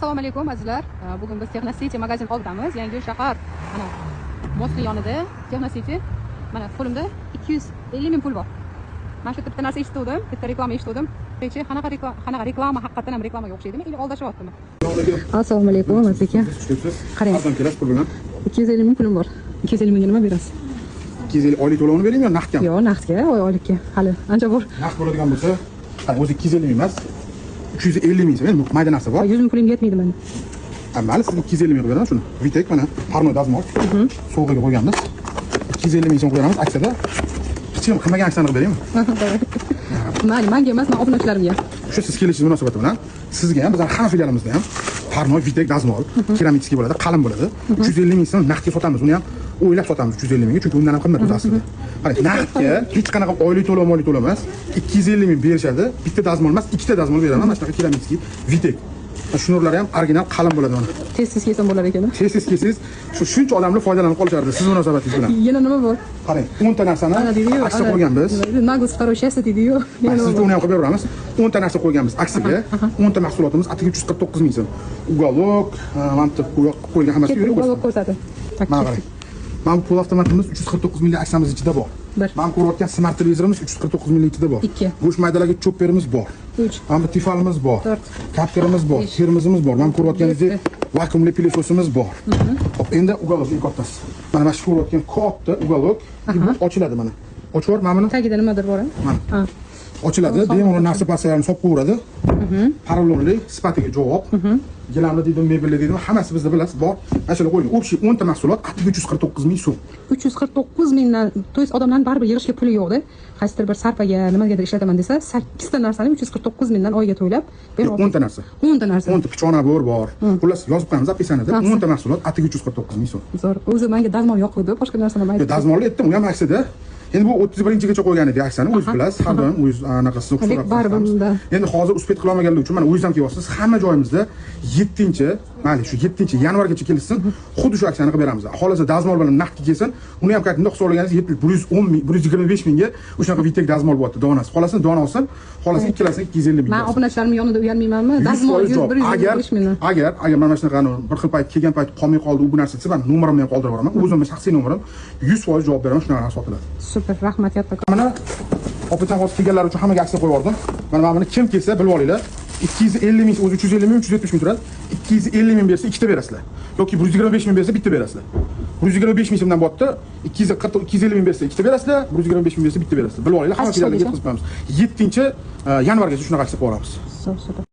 Assalomu alaykum azizlar. Bugun biz Texnocity magazin oldidamiz. Yangi shahar mana Moskva yonida Texnocity. Mana qo'limda 250 ming pul bor. Mana shu bitta narsa eshitdim, bitta reklama eshitdim. Qanaqa reklama haqiqatan ham reklamaga o'xshaydimi? Или aldashyaptimi? Assalomu alaykum aka. Qarang. Qanday kelasiz pul bilan? 250 ming pulim bor. 250 mingga nima berasiz? 250 oylik to'lovini beraymi yo naqdga? Yo'q, naqdga, oylikka. Hali ancha bor. Naqd bo'ladigan bo'lsa, qani o'zi 250 ming emas. 350 ming so'm, mayda narsa bor. 100 ming pulim yetmaydi menda. Mayli, sizga 250 ming beraman shuni. Vitek mana parno dazmol. So'g'iga qo'yganmiz. 250 ming so'm qo'yamiz aksiyada. Hech kim qilmagan aksiyani qilib beraymi? Mayli, menga emas, men obunachilarimga. Shu siz kelishingiz munosabati bilan sizga ham, bizning hamma filialimizda ham parno, vitek, dazmol, keramikskiy bo'ladi, qalin bo'ladi. 350 ming so'm naqdga sotamiz. Uni ham o'ylab sotamiz 350 mingga, chunki undan ham qimmat o'zi aslida. Qarang, naqdga hech qanaqa oylik to'lov emas. 250 ming berishadi. Bitta dazmol emas, ikkita dazmol beraman. Mana shunaqa keramikskiy, vitek. Shu nurlari ham original qalin bo'ladi mana. Tez kesam bo'lar ekan. Tez kesiz, shuncha odamlar foydalanib qolishardi siz munosabatingiz bilan. Yana nima bor? Qarang, 10 ta narsani aksiya qo'yganmiz. Naguz второй часть deydi-yu. Sizga uni ham qilib beramiz. 10 ta narsa qo'yganmiz aksiyaga. 10 ta mahsulotimiz atigi 349 ming so'm. Uголок, mantiq qo'ygan hammasi yurib uголок ko'rsatdi. Mana qarang. Mana bu pul avtomatimiz 349 minglik aksiyamiz ichida bor. Mana ko'rayotgan smart televizorimiz 349 minglik ichida bor. Go'sht maydalarga chopperimiz bor. 3. Mana tifalimiz bor. Kapterimiz bor, termizimiz bor. Mana ko'rayotganingizdek vakuumli pilososimiz bor. Hop, endi uголокni ko'rasiz. Mana shu ko'rayotgan katta uголок bu ochiladi mana. Ochvor mana buni. Tagida nimadir bor, ha? Ochiladi, bemalol narsa pasalarni solib qo'yadi. Parallelli, sifatiga javob. Gilamli deydimi, mebelli deydimi, hammasi bizda bilasiz, bor. Mana shular qo'ying. Общий 10 ta mahsulot atigi 349 ming so'm. 349 mingdan, to есть odamlarning baribir yig'ishga puli yo'q-da. Qaysidir bir sarpaga, nimagadir ishlataman desa, 8 ta narsani 349 mingdan oyga to'ylab berib 10 ta narsa. 10 ta narsa. 10 ta pichona bor. Xullas yozib qo'yamiz apisanida. 10 ta mahsulot atigi 349 ming so'm. Zo'r. O'zi menga dazmol yoqdi, boshqa narsani aytdim. Dazmolni aytdim, u ham aksiyada. Endi bu 31-gacha qo'ygan edi aksiyani, o'z bilasiz, har doim o'z anaqasini so'rab qolamiz. Endi hozir uspet qila olmaganlik uchun mana o'zingiz ham kelyapsiz. Hamma joyimizda 7-mayli shu 7-yanvargacha kelsin, xuddi shu aksiyani qilib beramiz. Xohlasa dazmol bilan naqdga kelsin, uni ham qayerda hisoblaganingiz 110 ming, 125 mingga o'shanaqa vitek dazmol bo'lyapti, donasi. Xohlasa dona olsin, xohlasa ikkalasini 250 ming. Men obunachilarim yonida uyalmaymanmi? Dazmol 125 ming. Agar mana shunaqa bir xil payt kelgan payt qolmay qoldi, u bu narsa desa, men nomerimni ham qoldirib yuboraman. O'zimning shaxsiy nomerim 100% javob beraman, shunaqa sotiladi. Super, rahmat katta. Mana opitan hozir kelganlar uchun hammaga aksiya qo'yib yubordim. Mana buni kim kelsa bilib olinglar. 250 ming, o'zi 350 ming, 370 ming turadi. 250 ming bersa ikkita berasizlar. Yoki 125 ming bersa bitta berasizlar. 125 ming so'mdan bo'tdi, 250 ming bersa ikkita berasizlar, 125 ming bersa bitta berasizlar. Bilib olinglar, hamma filiallarga yetkazib qo'yamiz. 7-yanvargacha shunaqa aksiya qo'yamiz. Super.